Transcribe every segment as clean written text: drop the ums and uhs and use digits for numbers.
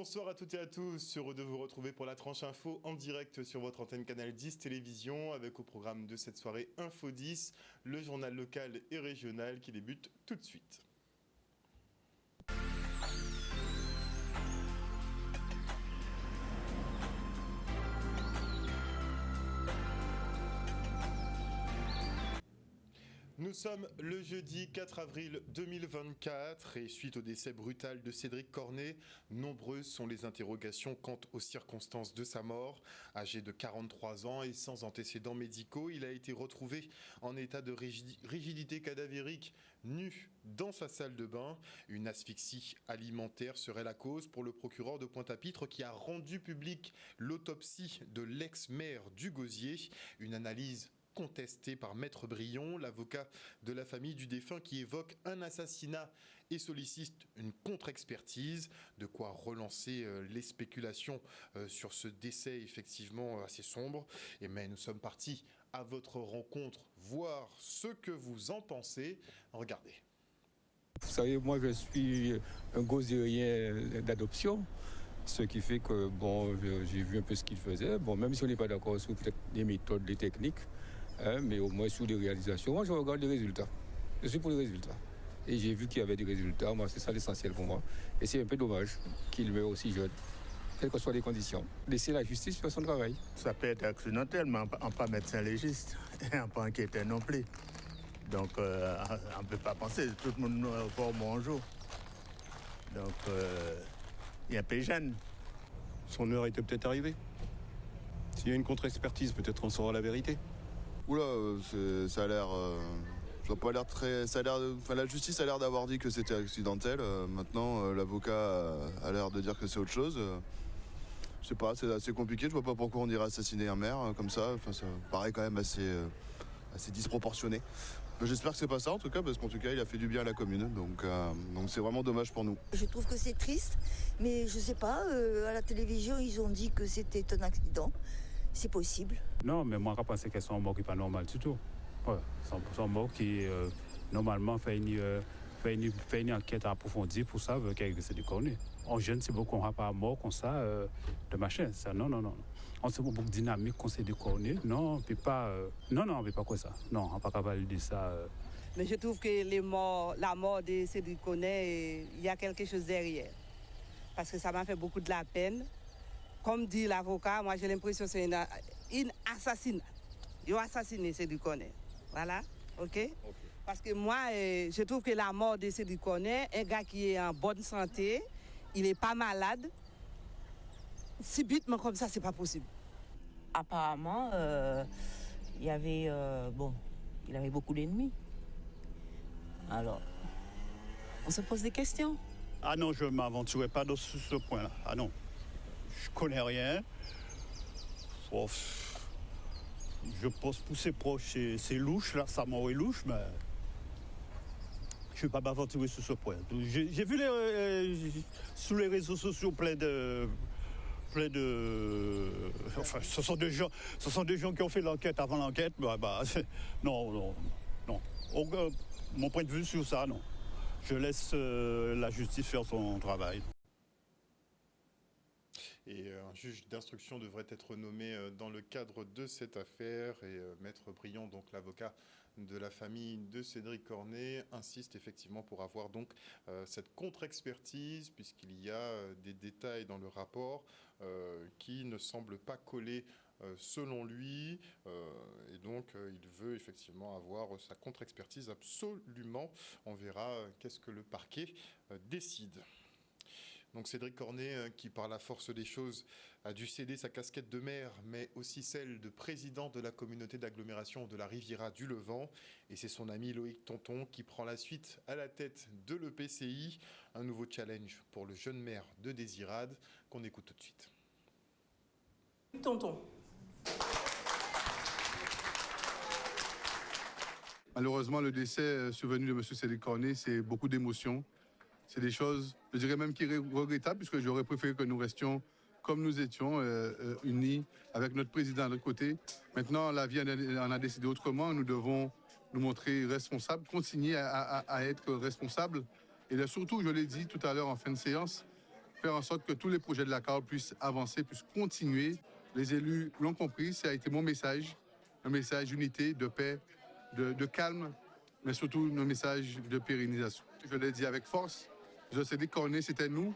Bonsoir à toutes et à tous, heureux de vous retrouver pour la tranche info en direct sur votre antenne Canal 10 Télévision avec au programme de cette soirée Info 10, le journal local et régional qui débute tout de suite. Nous sommes le jeudi 4 avril 2024 et suite au décès brutal de Cédric Cornet, nombreuses sont les interrogations quant aux circonstances de sa mort. Âgé de 43 ans et sans antécédents médicaux, il a été retrouvé en état de rigidité cadavérique, nu dans sa salle de bain. Une asphyxie alimentaire serait la cause pour le procureur de Pointe-à-Pitre qui a rendu public l'autopsie de l'ex-maire du Gosier. Une analyse contesté par Maître Brion, l'avocat de la famille du défunt qui évoque un assassinat et sollicite une contre-expertise, de quoi relancer les spéculations sur ce décès effectivement assez sombre. Mais nous sommes partis à votre rencontre, voir ce que vous en pensez. Regardez. Vous savez, moi je suis un gosérien d'adoption. Ce qui fait que, bon, j'ai vu un peu ce qu'il faisait. Bon, même si on n'est pas d'accord sur peut-être les méthodes, les techniques, mais au moins sur les réalisations, moi je regarde les résultats. Je suis pour les résultats. Et j'ai vu qu'il y avait des résultats, moi c'est ça l'essentiel pour moi. Et c'est un peu dommage qu'il meure aussi jeune, quelles que soient les conditions. Laisser la justice faire son travail. Ça peut être accidentel, mais on pas médecin légiste, et on pas enquêteur non plus. Donc on ne peut pas penser, tout le monde va au bon jour. Donc il est un peu jeune. Son heure était peut-être arrivée. S'il y a une contre-expertise, peut-être on saura la vérité. Oula, ça a l'air... ça a pas l'air très... Ça a l'air, la justice a l'air d'avoir dit que c'était accidentel. Maintenant, l'avocat a l'air de dire que c'est autre chose. Je sais pas, c'est assez compliqué. Je vois pas pourquoi on irait assassiner un maire comme ça. Enfin, ça paraît quand même assez disproportionné. J'espère que c'est pas ça en tout cas, parce qu'en tout cas il a fait du bien à la commune, donc c'est vraiment dommage pour nous. Je trouve que c'est triste, mais je sais pas, à la télévision ils ont dit que c'était un accident. C'est possible. Non, mais moi je pense que c'est un mort qui n'est pas normal du tout. Ouais, c'est un mort qui normalement fait une enquête approfondie pour savoir que c'est du cornet. En jeune, c'est beaucoup, on n'a pas mort comme ça de machin. Ça, non. On sait beaucoup de dynamique qu'on s'est décorné. Non, on ne peut pas. On peut pas quoi ça. Non, on ne peut pas valider ça. Mais je trouve que la mort de Cédric Cornet, il y a quelque chose derrière. Parce que ça m'a fait beaucoup de la peine. Comme dit l'avocat, moi j'ai l'impression que c'est une assassinat. Ils ont assassiné Cédric Cornet. Voilà, ok? Parce que moi, je trouve que la mort de Cédric Cornet, un gars qui est en bonne santé, il n'est pas malade. Subitement comme ça, c'est pas possible. Apparemment, il avait beaucoup d'ennemis. Alors, on se pose des questions. Ah non, je ne m'aventurerai pas sur ce point-là. Ah non, je connais rien. Sauf, je pense pousser proche, c'est louche, là, sa mort est louche, mais je ne vais pas m'aventurer sur ce point. J'ai vu sur les réseaux sociaux plein de... Enfin, ce sont des gens qui ont fait l'enquête avant l'enquête. Non. Mon point de vue sur ça, non. Je laisse la justice faire son travail. Et un juge d'instruction devrait être nommé dans le cadre de cette affaire. Et Maître Brion, donc l'avocat de la famille de Cédric Cornet, insiste effectivement pour avoir donc cette contre-expertise, puisqu'il y a des détails dans le rapport qui ne semblent pas coller selon lui. Et donc il veut effectivement avoir sa contre-expertise absolument. On verra qu'est-ce que le parquet décide. Donc Cédric Cornet, qui par la force des choses a dû céder sa casquette de maire, mais aussi celle de président de la communauté d'agglomération de la Riviera du Levant. Et c'est son ami Loïc Tonton qui prend la suite à la tête de l'EPCI. Un nouveau challenge pour le jeune maire de Désirade qu'on écoute tout de suite. Tonton. Malheureusement, le décès survenu de M. Cédric Cornet, c'est beaucoup d'émotions. C'est des choses, je dirais même qui est regrettable, puisque j'aurais préféré que nous restions comme nous étions, unis, avec notre président de l'autre côté. Maintenant, la vie en a décidé autrement. Nous devons nous montrer responsables, continuer à être responsables. Et là, surtout, je l'ai dit tout à l'heure en fin de séance, faire en sorte que tous les projets de la CAR puissent avancer, puissent continuer. Les élus l'ont compris, ça a été mon message, un message d'unité, de paix, de calme, mais surtout un message de pérennisation. Je l'ai dit avec force, Cédric Cornet, c'était nous.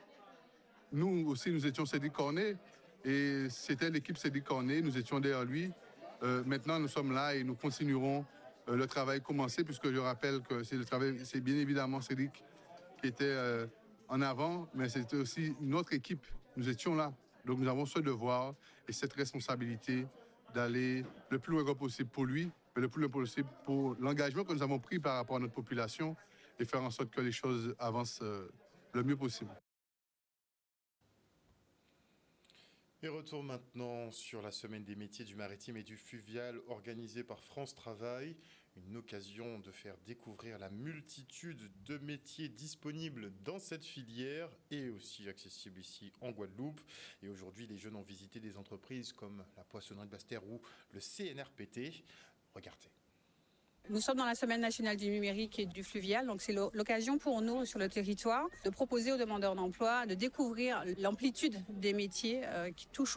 Nous aussi, nous étions Cédric Cornet et c'était l'équipe Cédric Cornet, nous étions derrière lui. Maintenant, nous sommes là et nous continuerons le travail commencé, puisque je rappelle que c'est bien évidemment Cédric qui était en avant, mais c'était aussi notre équipe. Nous étions là. Donc nous avons ce devoir et cette responsabilité d'aller le plus loin possible pour lui, mais le plus loin possible pour l'engagement que nous avons pris par rapport à notre population et faire en sorte que les choses avancent le mieux possible. Et retour maintenant sur la semaine des métiers du maritime et du fluvial organisée par France Travail. Une occasion de faire découvrir la multitude de métiers disponibles dans cette filière et aussi accessibles ici en Guadeloupe. Et aujourd'hui, les jeunes ont visité des entreprises comme la Poissonnerie de Basse-Terre ou le CNRPT. Regardez. Nous sommes dans la Semaine nationale du numérique et du fluvial, donc c'est l'occasion pour nous sur le territoire de proposer aux demandeurs d'emploi de découvrir l'amplitude des métiers qui touchent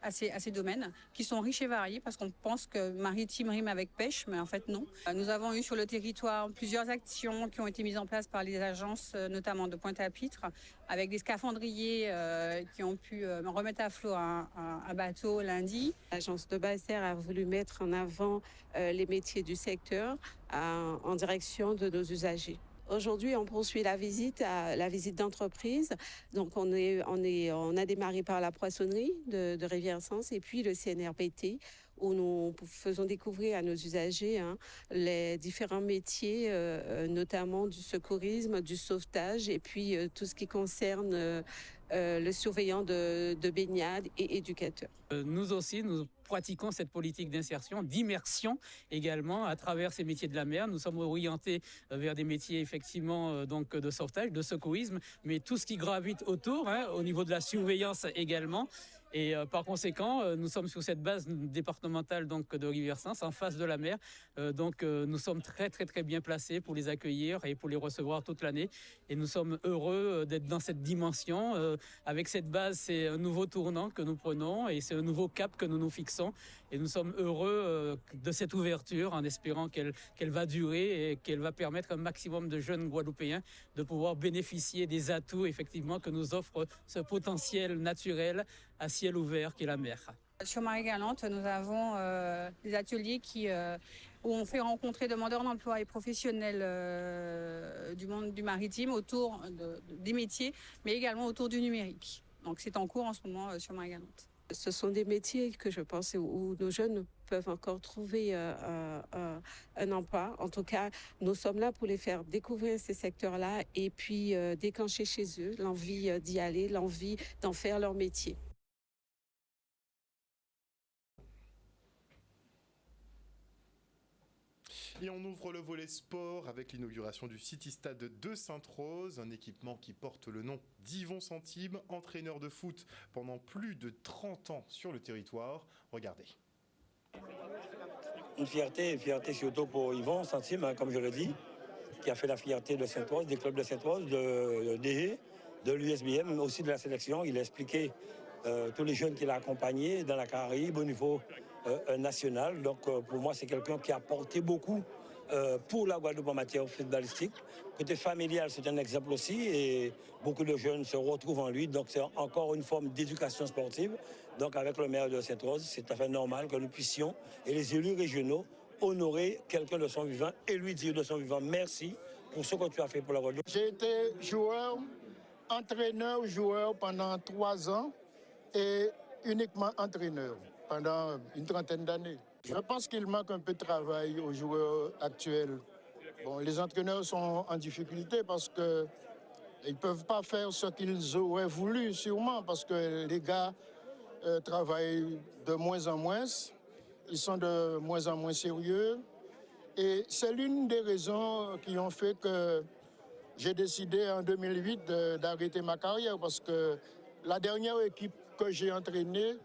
à ces domaines, qui sont riches et variés, parce qu'on pense que maritime rime avec pêche, mais en fait non. Nous avons eu sur le territoire plusieurs actions qui ont été mises en place par les agences, notamment de Pointe-à-Pitre, avec des scaphandriers qui ont pu remettre à flot un bateau lundi. L'agence de Basse-Terre a voulu mettre en avant les métiers du secteur en direction de nos usagers. Aujourd'hui, on poursuit la visite d'entreprise. Donc, on a démarré par la poissonnerie de Rivière-Sens et puis le CNRPT, où nous faisons découvrir à nos usagers les différents métiers, notamment du secourisme, du sauvetage et puis tout ce qui concerne le surveillant de baignade et éducateur. Nous aussi, nous pratiquons cette politique d'insertion, d'immersion également à travers ces métiers de la mer. Nous sommes orientés vers des métiers effectivement donc de sauvetage, de secourisme, mais tout ce qui gravite autour, au niveau de la surveillance également. Et par conséquent, nous sommes sur cette base départementale donc, de Rivière-Sens, en face de la mer. Donc nous sommes très très très bien placés pour les accueillir et pour les recevoir toute l'année. Et nous sommes heureux d'être dans cette dimension. Avec cette base, c'est un nouveau tournant que nous prenons et c'est un nouveau cap que nous nous fixons. Et nous sommes heureux de cette ouverture en espérant qu'elle va durer et qu'elle va permettre à un maximum de jeunes Guadeloupéens de pouvoir bénéficier des atouts effectivement que nous offre ce potentiel naturel à ciel ouvert qu'est la mer. Sur Marie-Galante, nous avons des ateliers où on fait rencontrer demandeurs d'emploi et professionnels du monde du maritime autour des métiers, mais également autour du numérique. Donc c'est en cours en ce moment sur Marie-Galante. Ce sont des métiers que je pense où nos jeunes peuvent encore trouver un emploi. En tout cas, nous sommes là pour les faire découvrir ces secteurs-là et puis déclencher chez eux l'envie d'y aller, l'envie d'en faire leur métier. Et on ouvre le volet sport avec l'inauguration du City Stade de Sainte-Rose, un équipement qui porte le nom d'Yvon Santime, entraîneur de foot pendant plus de 30 ans sur le territoire. Regardez. Une fierté surtout pour Yvon Santime, comme je le dis, qui a fait la fierté de Sainte-Rose, des clubs de Sainte-Rose, de DG, de l'USBM, mais aussi de la sélection. Il a expliqué tous les jeunes qu'il a accompagnés dans la Caraïbe au niveau national. Donc pour moi, c'est quelqu'un qui a apporté beaucoup pour la Guadeloupe en matière footballistique. Côté familial, c'est un exemple aussi et beaucoup de jeunes se retrouvent en lui. Donc c'est encore une forme d'éducation sportive. Donc avec le maire de Sainte-Rose, c'est tout à fait normal que nous puissions, et les élus régionaux, honorer quelqu'un de son vivant et lui dire de son vivant merci pour ce que tu as fait pour la Guadeloupe. J'ai été entraîneur-joueur pendant 3 ans et uniquement entraîneur pendant une trentaine d'années. Je pense qu'il manque un peu de travail aux joueurs actuels. Bon, les entraîneurs sont en difficulté parce qu'ils ne peuvent pas faire ce qu'ils auraient voulu, sûrement, parce que les gars travaillent de moins en moins. Ils sont de moins en moins sérieux. Et c'est l'une des raisons qui ont fait que j'ai décidé en 2008 d'arrêter ma carrière, parce que la dernière équipe que j'ai entraînée,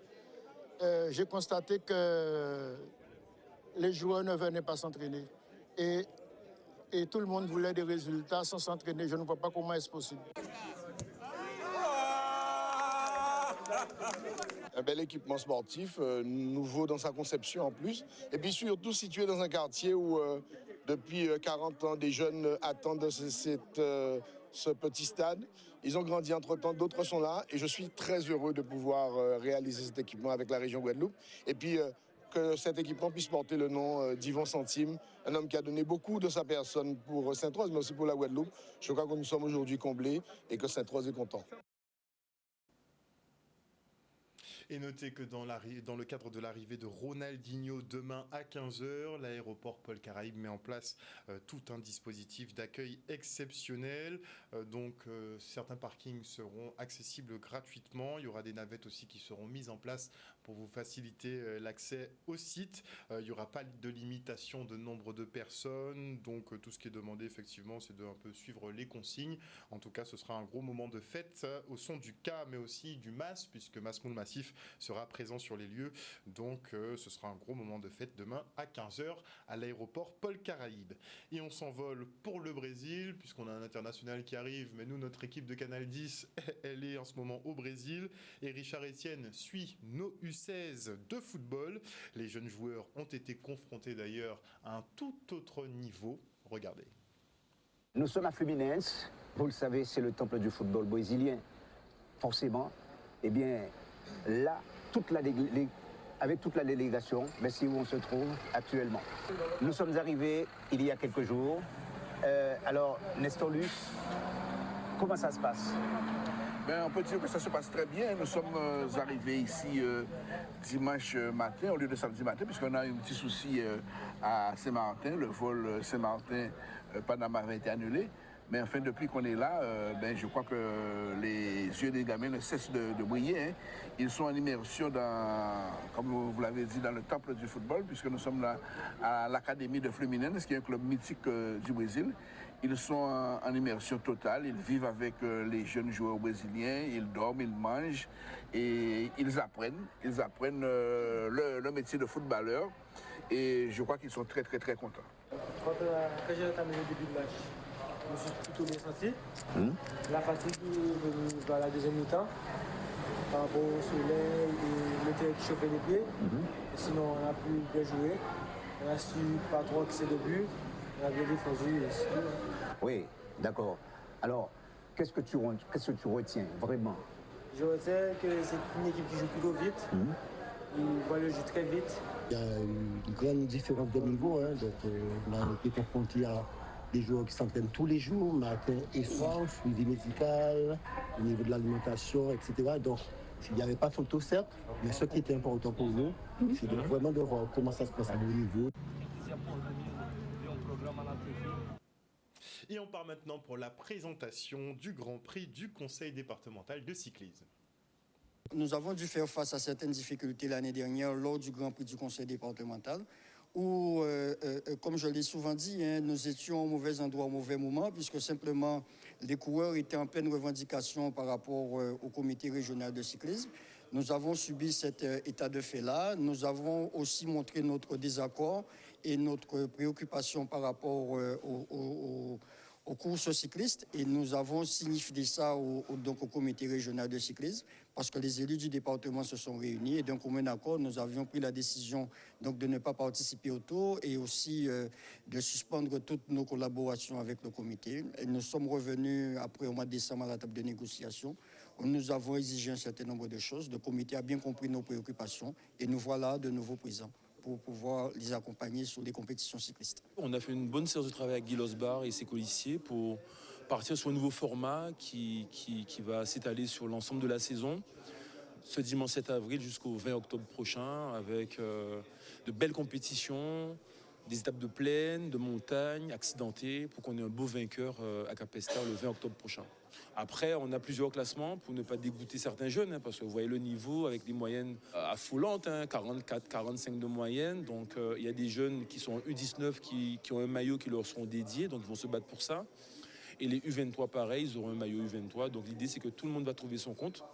j'ai constaté que les joueurs ne venaient pas s'entraîner. Et tout le monde voulait des résultats sans s'entraîner. Je ne vois pas comment est-ce possible. Un bel équipement sportif, nouveau dans sa conception en plus. Et puis surtout situé dans un quartier où depuis 40 ans, des jeunes attendent ce petit stade. Ils ont grandi entre-temps, d'autres sont là. Et je suis très heureux de pouvoir réaliser cet équipement avec la région Guadeloupe. Et puis que cet équipement puisse porter le nom d'Yvan Centime, un homme qui a donné beaucoup de sa personne pour Sainte-Rose, mais aussi pour la Guadeloupe. Je crois que nous sommes aujourd'hui comblés et que Sainte-Rose est content. Et notez que dans le cadre de l'arrivée de Ronaldinho demain à 15h, l'aéroport Paul Caraïbe met en place tout un dispositif d'accueil exceptionnel. Certains parkings seront accessibles gratuitement. Il y aura des navettes aussi qui seront mises en place pour vous faciliter l'accès au site. Il n'y aura pas de limitation de nombre de personnes. Donc tout ce qui est demandé effectivement, c'est de un peu suivre les consignes. En tout cas, ce sera un gros moment de fête au son du K, mais aussi du MAS, puisque Masmoul Massif sera présent sur les lieux. Donc ce sera un gros moment de fête demain à 15h à l'aéroport Paul Caraïbe. Et on s'envole pour le Brésil, puisqu'on a un international qui arrive, mais nous, notre équipe de Canal 10, elle est en ce moment au Brésil. Et Richard Etienne suit nos U16 de football. Les jeunes joueurs ont été confrontés d'ailleurs à un tout autre niveau. Regardez. Nous sommes à Fluminense. Vous le savez, c'est le temple du football brésilien. Forcément, eh bien, là, avec toute la délégation, c'est où on se trouve actuellement. Nous sommes arrivés il y a quelques jours. Alors, Nestor Luce, comment ça se passe? On peut dire que ça se passe très bien. Nous sommes arrivés ici dimanche matin au lieu de samedi matin, puisqu'on a un petit souci à Saint-Martin. Le vol Saint-Martin-Panama avait été annulé. Mais enfin, depuis qu'on est là, je crois que les yeux des gamins ne cessent de briller. Hein. Ils sont en immersion comme vous l'avez dit, dans le temple du football, puisque nous sommes là à l'Académie de Fluminense, qui est un club mythique du Brésil. Ils sont en immersion totale, ils vivent avec les jeunes joueurs brésiliens, ils dorment, ils mangent et ils apprennent le métier de footballeur. Et je crois qu'ils sont très, très, très contents. Quand j'ai entamé le début de match, je me suis plutôt bien senti. La fatigue est venue vers la deuxième mi-temps par rapport au soleil et le terrain qui chauffait les pieds. Et sinon, on a pu bien jouer. On a su pas trop que c'est le but. On a bien défendu. Oui, d'accord. Alors, qu'est-ce que tu retiens vraiment? Je retiens que c'est une équipe qui joue plutôt vite. Ils voient le jeu très vite. Il y a une grande différence de niveau. Hein. Donc, on a été confronté à des joueurs qui s'entraînent tous les jours, matin et soir, suivi médical, au niveau de l'alimentation, etc. Donc, il n'y avait pas photo, certes, mais ce qui était important pour nous, c'est vraiment de voir comment ça se passe à haut niveau. Et on part maintenant pour la présentation du Grand Prix du Conseil départemental de cyclisme. Nous avons dû faire face à certaines difficultés l'année dernière lors du Grand Prix du Conseil départemental, où, comme je l'ai souvent dit, nous étions au mauvais endroit, au mauvais moment, puisque simplement les coureurs étaient en pleine revendication par rapport au comité régional de cyclisme. Nous avons subi cet état de fait-là. Nous avons aussi montré notre désaccord et notre préoccupation par rapport aux courses cyclistes, et nous avons signifié ça au comité régional de cyclisme, parce que les élus du département se sont réunis et d'un commun accord, nous avions pris la décision de ne pas participer au tour et aussi de suspendre toutes nos collaborations avec le comité. Et nous sommes revenus après au mois de décembre à la table de négociation, où nous avons exigé un certain nombre de choses. Le comité a bien compris nos préoccupations et nous voilà de nouveau présents pour pouvoir les accompagner sur les compétitions cyclistes. On a fait une bonne séance de travail avec Guy Losbar et ses colistiers pour partir sur un nouveau format qui va s'étaler sur l'ensemble de la saison, ce dimanche 7 avril jusqu'au 20 octobre prochain, avec de belles compétitions, des étapes de plaine, de montagne, accidentées, pour qu'on ait un beau vainqueur à Capesterre le 20 octobre prochain. Après, on a plusieurs classements pour ne pas dégoûter certains jeunes, parce que vous voyez le niveau avec des moyennes affolantes, 44, 45 de moyenne. Donc il y a des jeunes qui sont en U19 qui ont un maillot qui leur seront dédiés, donc ils vont se battre pour ça. Et les U23, pareil, ils auront un maillot U23. Donc l'idée, c'est que tout le monde va trouver son compte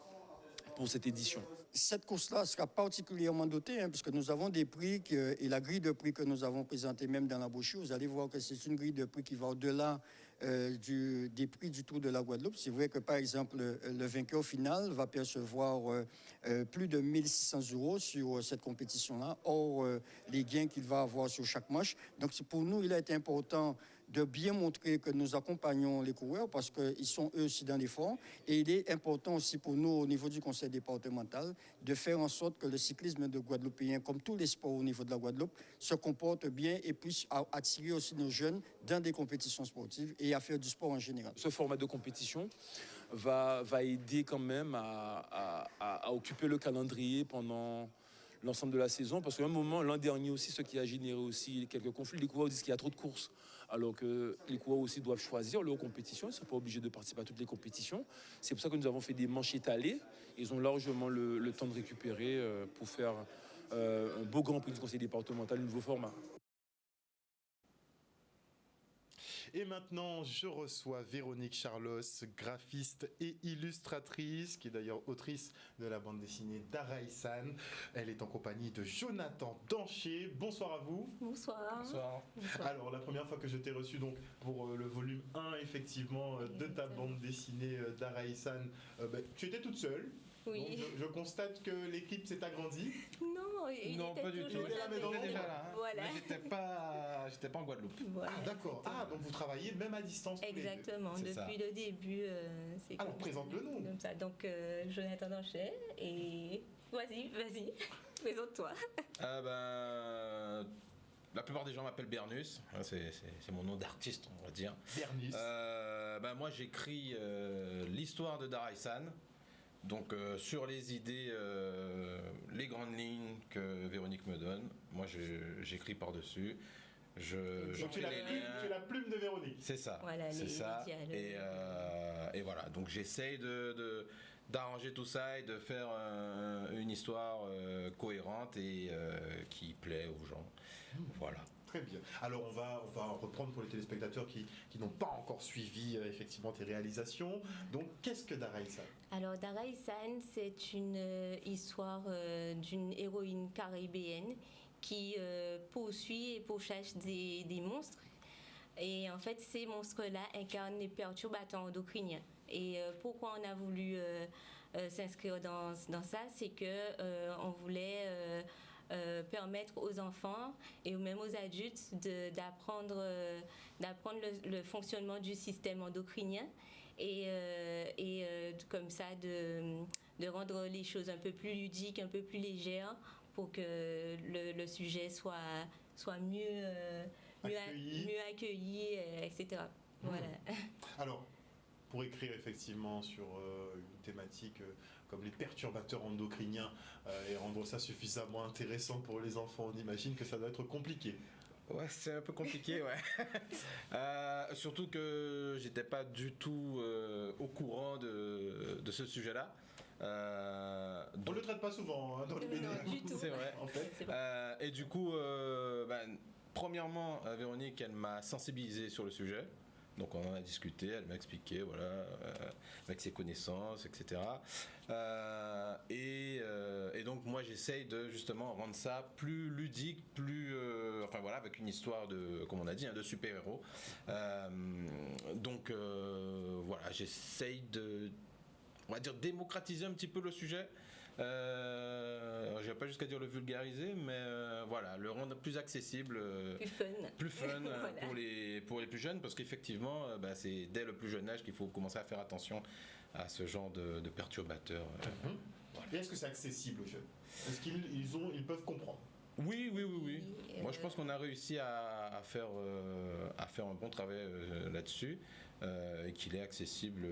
pour cette édition. Cette course-là sera particulièrement dotée, puisque nous avons des prix et la grille de prix que nous avons présentée même dans la brochure, vous allez voir que c'est une grille de prix qui va au-delà des prix du Tour de la Guadeloupe. C'est vrai que, par exemple, le vainqueur final va percevoir plus de 1 600 € sur cette compétition-là, hors les gains qu'il va avoir sur chaque manche. Donc, pour nous, il a été important de bien montrer que nous accompagnons les coureurs parce qu'ils sont eux aussi dans l'effort. Et il est important aussi pour nous, au niveau du conseil départemental, de faire en sorte que le cyclisme de Guadeloupéen, comme tous les sports au niveau de la Guadeloupe, se comporte bien et puisse attirer aussi nos jeunes dans des compétitions sportives et à faire du sport en général. Ce format de compétition va aider quand même à occuper le calendrier pendant l'ensemble de la saison, parce qu'à un moment, l'an dernier aussi, ce qui a généré aussi quelques conflits, les coureurs disent qu'il y a trop de courses, alors que les coureurs aussi doivent choisir leur compétition, ils ne sont pas obligés de participer à toutes les compétitions. C'est pour ça que nous avons fait des manches étalées, ils ont largement le temps de récupérer pour faire un beau Grand Prix du conseil départemental, un nouveau format. Et maintenant, je reçois Véronique Charlos, graphiste et illustratrice, qui est d'ailleurs autrice de la bande dessinée Daraïsan. Elle est en compagnie de Jonathan Dancher. Bonsoir à vous. Bonsoir. Bonsoir. Alors, la première fois que je t'ai reçu donc, pour le volume 1, effectivement, de ta bande dessinée Daraïsan, tu étais toute seule. Oui. Donc, je constate que l'équipe s'est agrandie. Non, il non, était pas du tout. toujours là, J'étais déjà là. Hein. Voilà. Mais j'étais pas en Guadeloupe. Voilà. Ah, d'accord. Ah, donc vous travaillez même à distance. Exactement. Depuis le début, c'est. Alors, présente-le nom. Comme ça. Donc, Jonathan Dancher et vas-y, présente-toi. La plupart des gens m'appellent Bernus, c'est mon nom d'artiste, on va dire. Bernus. Moi, j'écris l'histoire de Daraïsan. Donc sur les idées, les grandes lignes que Véronique me donne, moi j'écris par-dessus. Donc tu es la plume de Véronique. C'est ça. Voilà, c'est ça. Et voilà. Donc j'essaye d'arranger tout ça et de faire une histoire cohérente et qui plaît aux gens. Voilà. Très bien. Alors on va reprendre pour les téléspectateurs qui n'ont pas encore suivi effectivement tes réalisations. Donc qu'est-ce que Daraïsan ? Alors Daraïsan, c'est une histoire d'une héroïne caribéenne qui poursuit et pourchasse des monstres. Et en fait, ces monstres-là incarnent les perturbateurs endocriniens. Et pourquoi on a voulu s'inscrire dans ça, c'est que on voulait permettre aux enfants et même aux adultes d'apprendre le fonctionnement du système endocrinien et comme ça de rendre les choses un peu plus ludiques, un peu plus légères pour que le sujet soit mieux accueilli, etc. Voilà. Alors, pour écrire effectivement sur une thématique comme les perturbateurs endocriniens et rendre ça suffisamment intéressant pour les enfants, on imagine que ça doit être compliqué. Ouais, c'est un peu compliqué, ouais. Surtout que j'étais pas du tout au courant de ce sujet-là. On le traite pas souvent dans les médias. C'est vrai. En fait. Et du coup, premièrement, Véronique, elle m'a sensibilisé sur le sujet. Donc on en a discuté, elle m'a expliqué, voilà, avec ses connaissances, etc. Et donc moi j'essaye de justement rendre ça plus ludique, avec une histoire de, comme on a dit, de super-héros. Donc j'essaye de, on va dire, démocratiser un petit peu le sujet. Je vais pas jusqu'à dire le vulgariser, mais le rendre plus accessible, plus fun voilà. pour les plus jeunes, parce qu'effectivement c'est dès le plus jeune âge qu'il faut commencer à faire attention à ce genre de perturbateurs. Voilà. Et est-ce que c'est accessible aux jeunes ? Est-ce qu'ils peuvent comprendre ? Oui. Moi je pense qu'on a réussi à faire un bon travail là-dessus. Et qu'il est accessible.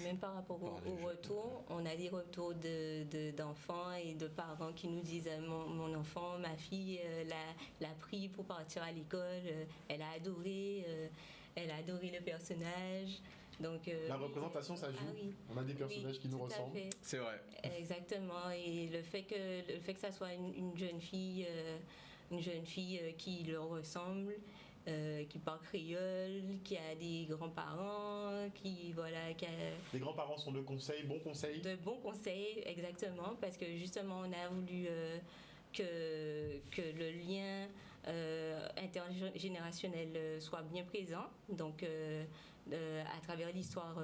Même par rapport au retour, on a des retours d'enfants et de parents qui nous disent mon enfant, ma fille l'a pris pour partir à l'école, elle a adoré le personnage. Donc, la représentation, ça joue. Oui. On a des personnages qui nous ressemblent. C'est vrai. Exactement. Et le fait que ça soit une jeune fille qui leur ressemble. Qui parle créole, qui a des grands-parents, Les grands-parents sont de bons conseils ? De bons conseils, exactement, parce que justement, on a voulu que le lien intergénérationnel soit bien présent. Donc, à travers l'histoire,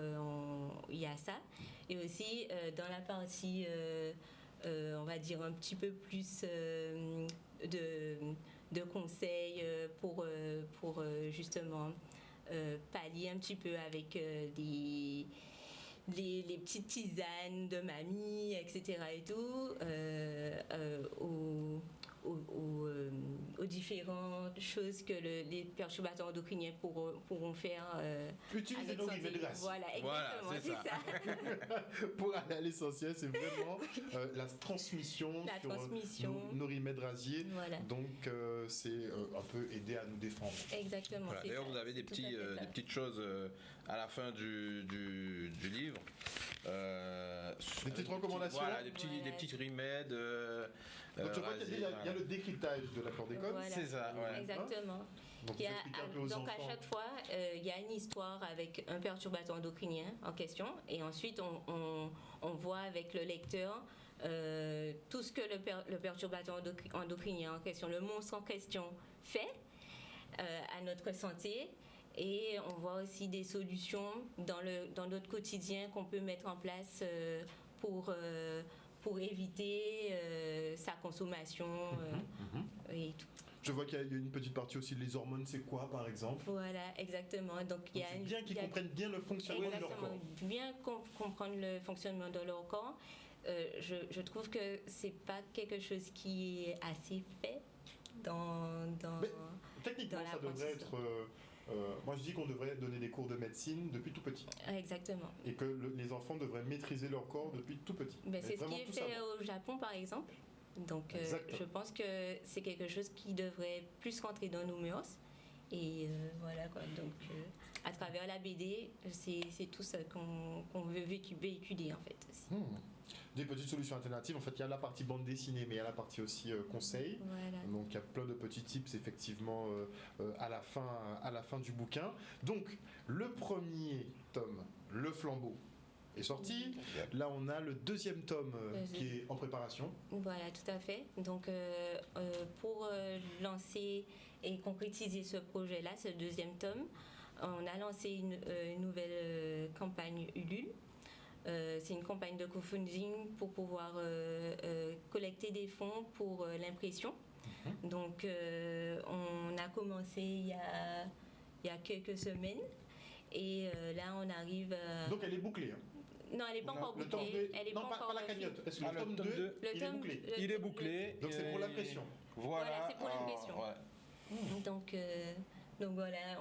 il y a ça. Et aussi, dans la partie, on va dire, un petit peu plus de conseils pour justement pallier un petit peu avec les petites tisanes de mamie, etc. et tout, aux différentes choses que les perturbateurs endocriniens pourront faire. Utiliser nos remèdes grâce. Voilà, exactement, c'est ça. Pour aller à l'essentiel, c'est vraiment la transmission sur nos remèdes rasiers. Voilà. Donc, c'est un peu aider à nous défendre. Exactement. Voilà. D'ailleurs, vous avez des petites choses à la fin du livre. Des petites recommandations. Voilà, des petits remèdes. Donc, je vois qu'il y a le décryptage de la chlordécone. Voilà. C'est ça, ouais. Exactement. Donc, à chaque fois, il y a une histoire avec un perturbateur endocrinien en question, et ensuite on voit avec le lecteur tout ce que le perturbateur endocrinien en question, le monstre en question, fait à notre santé. Et on voit aussi des solutions dans notre quotidien qu'on peut mettre en place pour éviter sa consommation et tout. Je vois qu'il y a une petite partie aussi de les hormones, c'est quoi par exemple? Voilà, exactement. Donc il y a bien qu'ils comprennent bien le fonctionnement de leur corps. Bien comprendre le fonctionnement de leur corps. Je trouve que c'est pas quelque chose qui est assez fait dans techniquement, ça devrait être. Moi, je dis qu'on devrait donner des cours de médecine depuis tout petit. Exactement. Et que les enfants devraient maîtriser leur corps depuis tout petit. Mais c'est ce qui est fait au Japon, par exemple. Donc, je pense que c'est quelque chose qui devrait plus rentrer dans nos mœurs. Et voilà quoi. Donc, à travers la BD, c'est tout ça qu'on veut véhiculer en fait aussi. Des petites solutions alternatives. En fait, il y a la partie bande dessinée, mais il y a la partie aussi conseil. Voilà. Donc, il y a plein de petits tips, effectivement, à la fin du bouquin. Donc, le premier tome, Le Flambeau, est sorti. Là, on a le deuxième tome qui est en préparation. Voilà, tout à fait. Donc, pour lancer et concrétiser ce projet-là, ce deuxième tome, on a lancé une nouvelle campagne Ulule. C'est une campagne de crowdfunding pour pouvoir collecter des fonds pour l'impression. Donc, on a commencé il y a quelques semaines. Et là, on arrive... Donc, elle est bouclée. Non, elle n'est pas encore bouclée. Pas la cagnotte. Est-ce que le tome 2, il est bouclé? Il est bouclé. Donc, c'est pour l'impression. Voilà, c'est pour l'impression. Ouais. Donc voilà,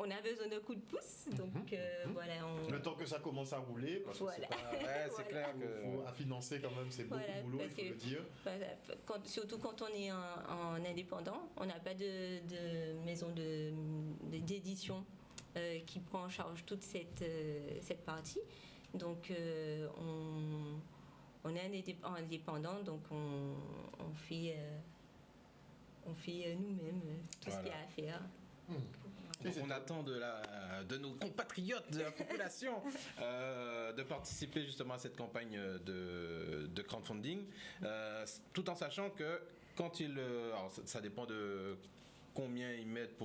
on a besoin d'un coup de pouce, donc voilà. Le temps que ça commence à rouler, parce que c'est clair qu'il faut à financer quand même, c'est beaucoup de boulot, il faut le dire. Voilà, surtout quand on est en indépendant, on n'a pas de maison d'édition qui prend en charge toute cette partie. Donc on est indépendant, donc on fait nous-mêmes tout ce qu'il y a à faire. Donc on attend de nos compatriotes de la population de participer justement à cette campagne de crowdfunding, tout en sachant que quand alors ça dépend de combien ils mettent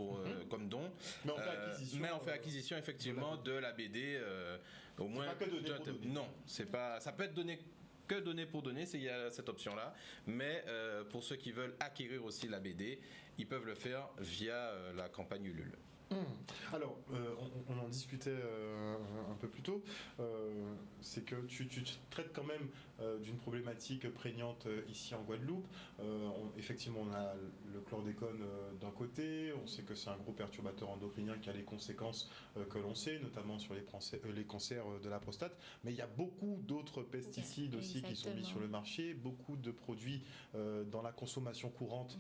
comme don, mais on fait acquisition effectivement de la BD au moins. Pas que donner pour donner. Non, c'est pas, ça peut être donné que donner pour donner, il y a cette option là, mais pour ceux qui veulent acquérir aussi la BD, ils peuvent le faire via la campagne Ulule. Alors, on en discutait un peu plus tôt, c'est que tu traites quand même d'une problématique prégnante ici en Guadeloupe. Effectivement, on a le chlordécone d'un côté, on sait que c'est un gros perturbateur endocrinien qui a les conséquences que l'on sait, notamment sur les cancers de la prostate, mais il y a beaucoup d'autres pesticides aussi qui sont mis sur le marché, beaucoup de produits dans la consommation courante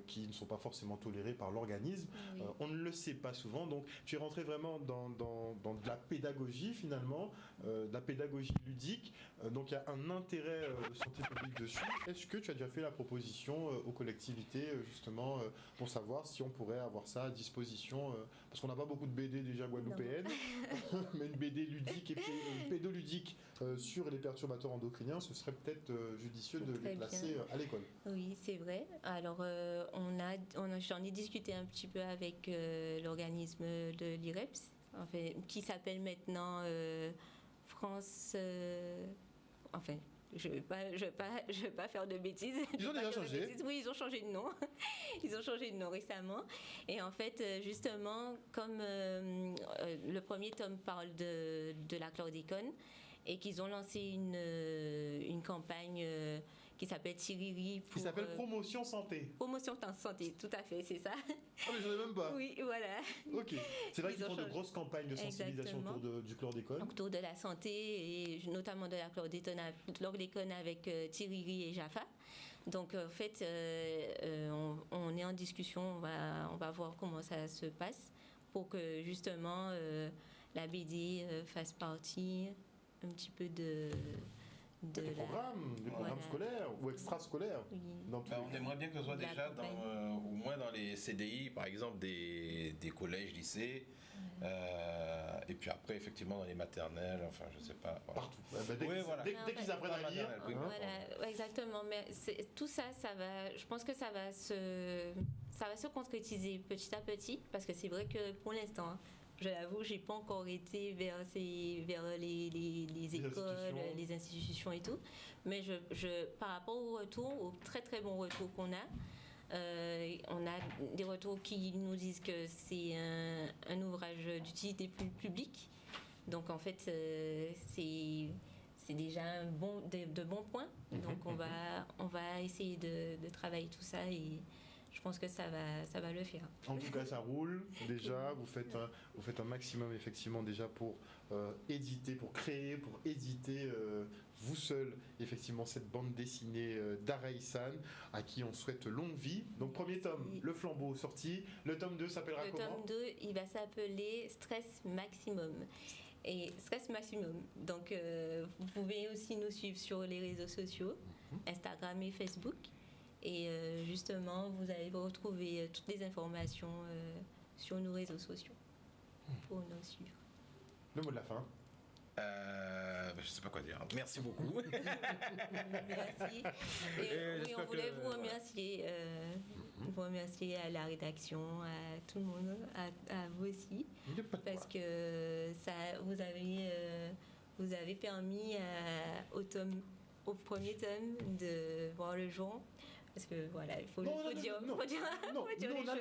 qui ne sont pas forcément tolérés par l'organisme. On ne le sais pas souvent. Donc tu es rentré vraiment dans de la pédagogie finalement, de la pédagogie ludique. Donc il y a un intérêt santé publique dessus. Est-ce que tu as déjà fait la proposition aux collectivités justement pour savoir si on pourrait avoir ça à disposition parce qu'on n'a pas beaucoup de BD déjà guadeloupéennes, mais une BD ludique et pédoludique sur les perturbateurs endocriniens, ce serait peut-être judicieux de les placer à l'école. Oui, c'est vrai. Alors, j'en ai discuté un petit peu avec l'organisme de l'IREPS, en fait, qui s'appelle maintenant France... je ne vais pas faire de bêtises. Ils ont déjà changé. Oui, ils ont changé de nom. Ils ont changé de nom récemment. Et en fait, justement, comme le premier tome parle de la chlordécone et qu'ils ont lancé une campagne qui s'appelle Tiriri. Qui s'appelle Promotion Santé. Promotion Santé, tout à fait, c'est ça. Ah mais j'en ai même pas. Oui, voilà. Ok. C'est vrai qu'ils font de grosses campagnes de sensibilisation autour du chlordécone. Autour de la santé et notamment de la chlordécone avec Tiriri et Jaffa. Donc en fait, on est en discussion, on va voir comment ça se passe pour que justement la BD fasse partie un petit peu des programmes scolaires ou extrascolaires. Oui. On aimerait bien que ce soit déjà au moins dans les CDI, par exemple des collèges, lycées, et puis après effectivement dans les maternelles, enfin je sais pas. Voilà. Partout. Dès qu'ils apprennent à lire. Voilà, exactement. Mais tout ça, je pense que ça va se concrétiser petit à petit, parce que c'est vrai que pour l'instant, je l'avoue, j'ai pas encore été vers les écoles, les institutions et tout. Mais par rapport au retour, au très très bon retour qu'on a, on a des retours qui nous disent que c'est un ouvrage d'utilité publique. Donc en fait, c'est déjà de bons points. Donc on va essayer de travailler tout ça et je pense que ça va le faire. En tout cas, ça roule déjà. Vous faites un maximum effectivement déjà pour éditer, pour créer, pour éditer vous seul effectivement cette bande dessinée d'Araïsan, à qui on souhaite longue vie. Donc premier tome, Le Flambeau, sorti. Le tome 2 s'appellera comment ? Le tome 2, il va s'appeler Stress Maximum. Et Stress Maximum. Donc vous pouvez aussi nous suivre sur les réseaux sociaux, Instagram et Facebook. Et justement, vous allez retrouver toutes les informations sur nos réseaux sociaux pour nous suivre. Le mot de la fin. Je ne sais pas quoi dire. Merci beaucoup. Merci. Et on voulait vous remercier. Vous remercier à la rédaction, à tout le monde, à vous aussi. Parce que vous avez permis au premier tome de voir le jour. Parce que voilà, il faut dire les choses. On a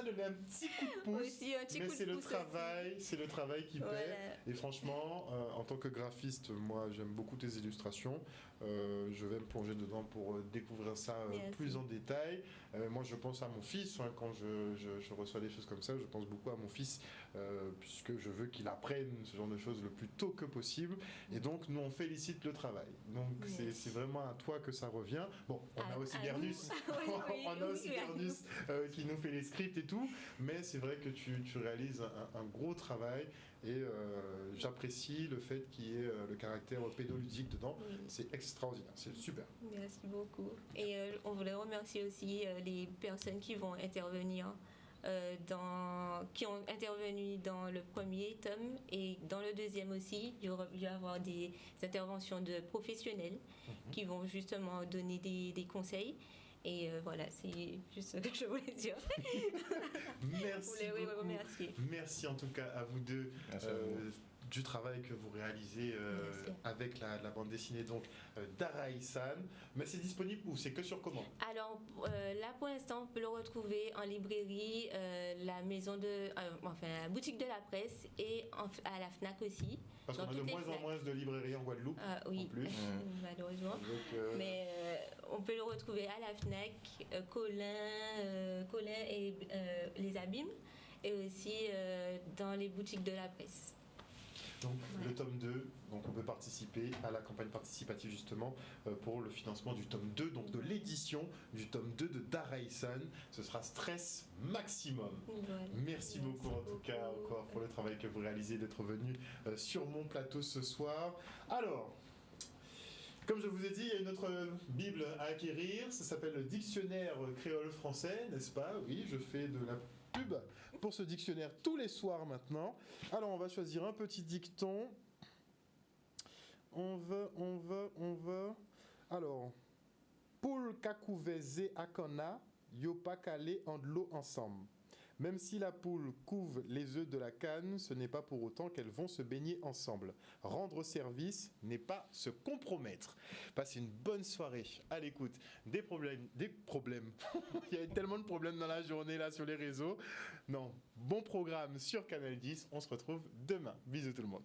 donné un petit coup de pouce, aussi, mais c'est le travail qui paie. Et franchement, en tant que graphiste, moi j'aime beaucoup tes illustrations. Je vais me plonger dedans pour découvrir ça plus en détail. Moi je pense à mon fils, quand je reçois des choses comme ça, je pense beaucoup à mon fils, puisque je veux qu'il apprenne ce genre de choses le plus tôt que possible. Et donc nous on félicite le travail. Donc c'est vraiment à toi que ça revient. Bon, on a aussi Bernus, qui nous fait les scripts et tout, mais c'est vrai que tu réalises un gros travail et j'apprécie le fait qu'il y ait le caractère pédoludique dedans. C'est extraordinaire, c'est super. Merci beaucoup. Et on voulait remercier aussi les personnes qui vont intervenir qui ont intervenu dans le premier tome et dans le deuxième aussi. Il va y avoir des interventions de professionnels qui vont justement donner des conseils. Et voilà, c'est juste ce que je voulais dire. Merci beaucoup. Remercier. Merci en tout cas à vous deux du travail que vous réalisez avec la bande dessinée donc d'Araïsan. Mais c'est disponible où ? C'est que sur commande ? Alors là pour l'instant on peut le retrouver en librairie, la boutique de la presse et à la FNAC aussi. Parce qu'on a de moins en moins de librairies en Guadeloupe. Oui, en plus. malheureusement. Donc, mais on peut le retrouver à la FNAC, Colin et les Abîmes, et aussi dans les boutiques de la presse. Donc le tome 2, donc on peut participer à la campagne participative justement pour le financement du tome 2, donc de l'édition édition du tome 2 de Daraïsan. Ce sera stress maximum. Voilà. Merci beaucoup en tout cas encore pour le travail que vous réalisez d'être venu sur mon plateau ce soir. Alors, comme je vous ai dit, il y a une autre Bible à acquérir. Ça s'appelle le dictionnaire créole-français, n'est-ce pas? Oui, je fais de la pub pour ce dictionnaire tous les soirs maintenant. Alors, on va choisir un petit dicton. On va. Alors, poule kakouvezé akana, yo pas calé en de l'eau ensemble. Même si la poule couve les œufs de la canne, ce n'est pas pour autant qu'elles vont se baigner ensemble. Rendre service n'est pas se compromettre. Passez une bonne soirée à l'écoute des problèmes. Il y a tellement de problèmes dans la journée là sur les réseaux. Non, bon programme sur Canal 10. On se retrouve demain. Bisous tout le monde.